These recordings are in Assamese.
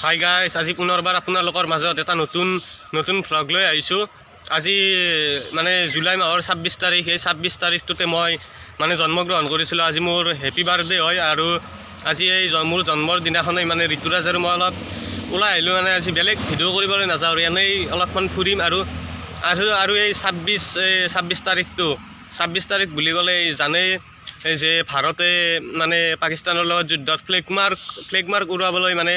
হাই গাইছ, আজি পুনৰবাৰ আপোনালোকৰ মাজত এটা নতুন ভ্লগ লৈ আহিছোঁ। আজি মানে জুলাই মাহৰ 26 তাৰিখ। এই 26 তাৰিখটোতে মই মানে জন্মগ্ৰহণ কৰিছিলোঁ। আজি মোৰ হেপী বাৰ্থডে হয় আৰু আজি এই মোৰ জন্মৰ দিনাখনেই মানে ঋতুৰাজ আৰু মই অলপ ওলাই আহিলোঁ। মানে আজি বেলেগ ভিডিঅ' কৰিবলৈ নাযাওঁ আৰু এনেই অলপমান ফুৰিম আৰু এই 26 তাৰিখটো 26 তাৰিখ বুলি ক'লে জানেই যে ভাৰতে মানে পাকিস্তানৰ লগত যুদ্ধত ফ্লেগ মাৰ্ক উৰুৱাবলৈ মানে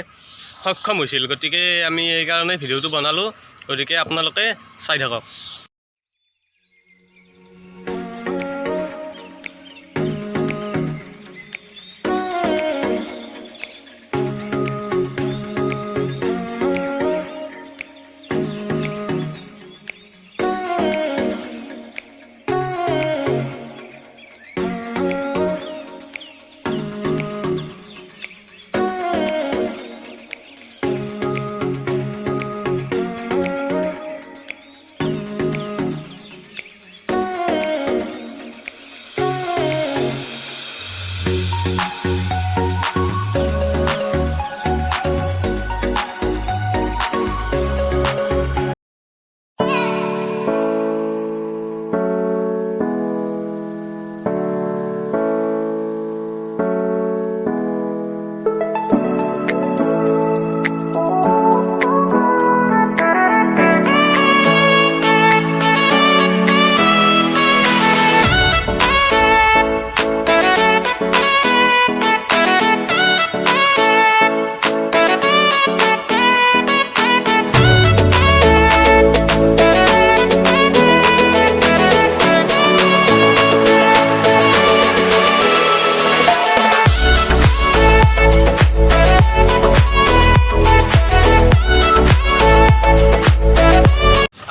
সক্ষম হৈছিল। গতিকে আমি এইকাৰণে ভিডিঅ'টো বনালোঁ। গতিকে আপোনালোকে চাই থাকক।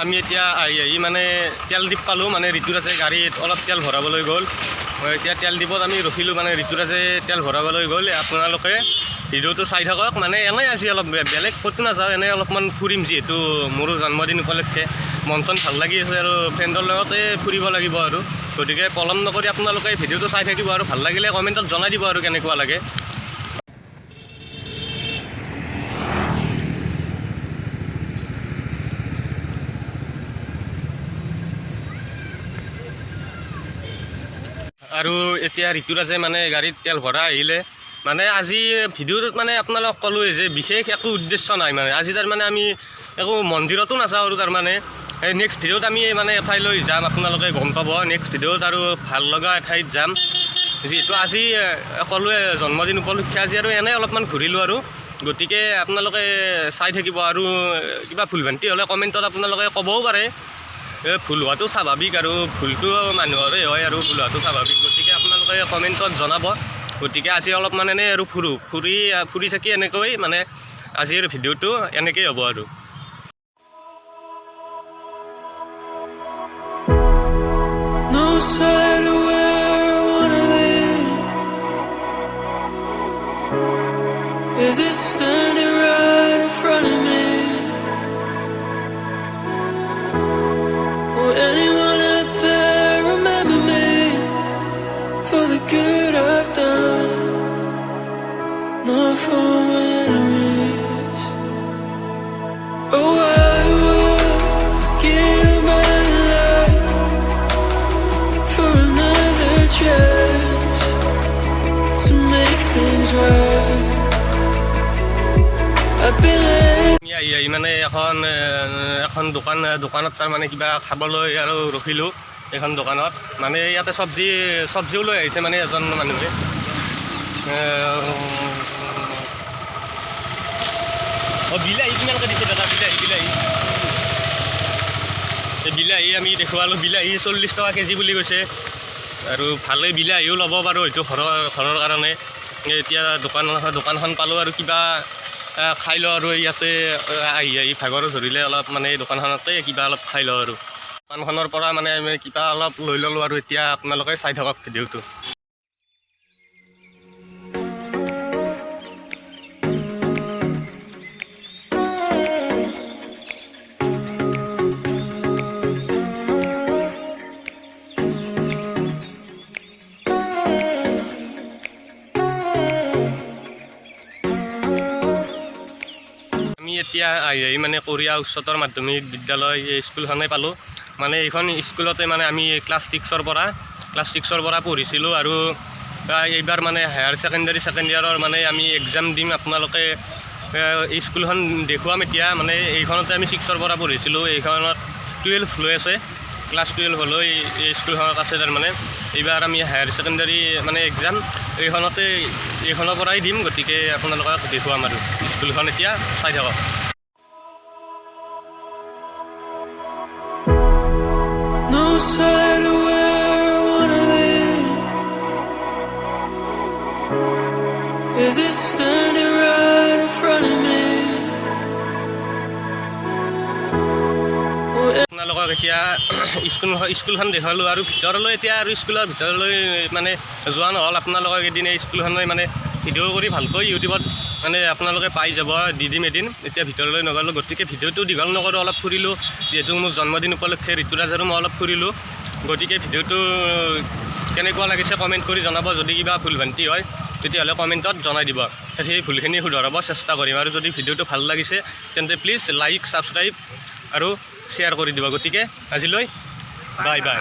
আমি এতিয়া আহি মানে তেল ডিপ পালোঁ। মানে ঋতুৰাজে গাড়ীত অলপ তেল ভৰাবলৈ গ'ল। এতিয়া তেল ডিপত আমি ৰখিলোঁ। মানে ঋতুৰাজে তেল ভৰাবলৈ গ'ল। আপোনালোকে ভিডিঅ'টো চাই থাকক। মানে এনেই আজি অলপ বেলেগ ক'তো নাযাওঁ, এনেই অলপমান ফুৰিম, যিহেতু মোৰো জন্মদিন উপলক্ষে মন চন ভাল লাগি আছে আৰু ফ্ৰেণ্ডৰ লগতে ফুৰিব লাগিব আৰু। গতিকে পলম নকৰি আপোনালোকে ভিডিঅ'টো চাই থাকিব আৰু ভাল লাগিলে কমেণ্টত জনাই দিব আৰু কেনেকুৱা লাগে। আৰু এতিয়া ঋতুৰাজে মানে গাড়ীত তেল ভৰাই আহিলে। মানে আজি ভিডিঅ'টোত মানে আপোনালোক ক'লোৱে যে বিশেষ একো উদ্দেশ্য নাই। মানে আজি তাৰমানে আমি একো মন্দিৰতো নাযাওঁ আৰু তাৰমানে এই নেক্সট ভিডিঅ'ত আমি মানে এঠাইলৈ যাম, আপোনালোকে গম পাব নেক্সট ভিডিঅ'ত আৰু ভাল লগা এঠাইত যাম। যিহেতু আজি ক'লোৱে জন্মদিন উপলক্ষে আজি আৰু এনেই অলপমান ঘূৰিলোঁ আৰু। গতিকে আপোনালোকে চাই থাকিব আৰু কিবা ভুল ভ্ৰান্তি হ'লে কমেণ্টত আপোনালোকে ক'বও পাৰে। ভুল হোৱাটো স্বাভাৱিক আৰু ভুলটো মানুহৰে হয় আৰু ভুল হোৱাটো স্বাভাৱিক। গতিকে আপোনালোকে কমেণ্টত জনাব। গতিকে আজি অলপমান এনেই আৰু ফুৰি চাকি এনেকৈ মানে আজিৰ ভিডিঅ'টো এনেকেই হ'ব আৰু। No side of where I wanna be. Is it standing right in front of me? Will anyone out there remember me for the good I've done? Not for my enemies. Oh, I will give my life for another chance to make things right. I've been মানে এখন দোকানত তাৰমানে কিবা খাবলৈ আৰু ৰখিলোঁ। এইখন দোকানত মানে ইয়াতে চব্জিও লৈ আহিছে মানে এজন মানুহে। বিলাহী কিমানকৈ দিছে দাদা? বিলাহী আমি দেখুৱালোঁ। বিলাহী 40 টকা কেজি বুলি কৈছে আৰু ভালেই বিলাহীও ল'ব পাৰোঁ হয়তো ঘৰৰ কাৰণে। এতিয়া দোকানখন পালোঁ আৰু কিবা খাই লওঁ আৰু ইয়াতে আহি ভাগৰো ধৰিলে অলপ মানে এই দোকানখনতে কিবা অলপ খাই লওঁ আৰু। দোকানখনৰ পৰা মানে আমি কিবা অলপ লৈ ল'লোঁ আৰু এতিয়া আপোনালোকে চাই থাকক ভিডিঅ'টো। এতিয়া আহি মানে কোৰিয়া উচ্চতৰ মাধ্যমিক বিদ্যালয় এই স্কুলখনেই পালোঁ। মানে এইখন স্কুলতে মানে আমি ক্লাছ 6ৰ পৰা পঢ়িছিলোঁ আৰু এইবাৰ মানে হায়াৰ ছেকেণ্ড ইয়াৰৰ মানে আমি এক্সাম দিম। আপোনালোকে এই স্কুলখন দেখুৱাম এতিয়া। মানে এইখনতে আমি 6ৰ পৰা পঢ়িছিলোঁ, এইখনত 12 লৈ আছে, ক্লাছ 12 হ'লেও এই স্কুলখনত আছে। তাৰমানে এইবাৰ আমি হায়াৰ ছেকেণ্ডাৰী মানে এক্সাম এইখনৰ পৰাই দিম, গতিকে আপোনালোকক দেখুৱাম আৰু স্কুলখন এতিয়া চাই থাকক। No side of where I wanna be. Is it standing right in front of me? আপোনালোকক এতিয়া স্কুলখন দেখালোঁ আৰু ভিতৰলৈ এতিয়া আৰু স্কুলৰ ভিতৰলৈ মানে যোৱা নহ'ল। আপোনালোকক এদিন এই স্কুলখনলৈ মানে ভিডিঅ' কৰি ভালকৈ ইউটিউবত মানে আপোনালোকে পাই যাব, দি দিম এদিন। এতিয়া ভিতৰলৈ নগ'লোঁ, গতিকে ভিডিঅ'টো দীঘল নকৰোঁ, অলপ ফুৰিলোঁ। যিহেতু মোৰ জন্মদিন উপলক্ষে ঋতুৰাজ আৰু মই অলপ ফুৰিলোঁ, গতিকে ভিডিঅ'টো কেনেকুৱা লাগিছে কমেণ্ট কৰি জনাব। যদি কিবা ভুল ভ্ৰান্তি হয় তেতিয়াহ'লে কমেণ্টত জনাই দিব, সেই ভুলখিনি শুধৰাব চেষ্টা কৰিম। আৰু যদি ভিডিঅ'টো ভাল লাগিছে তেন্তে প্লিজ লাইক, ছাবস্ক্ৰাইব আৰু শ্বেয়াৰ কৰি দিব। গতিকে আজিলৈ বাই বাই।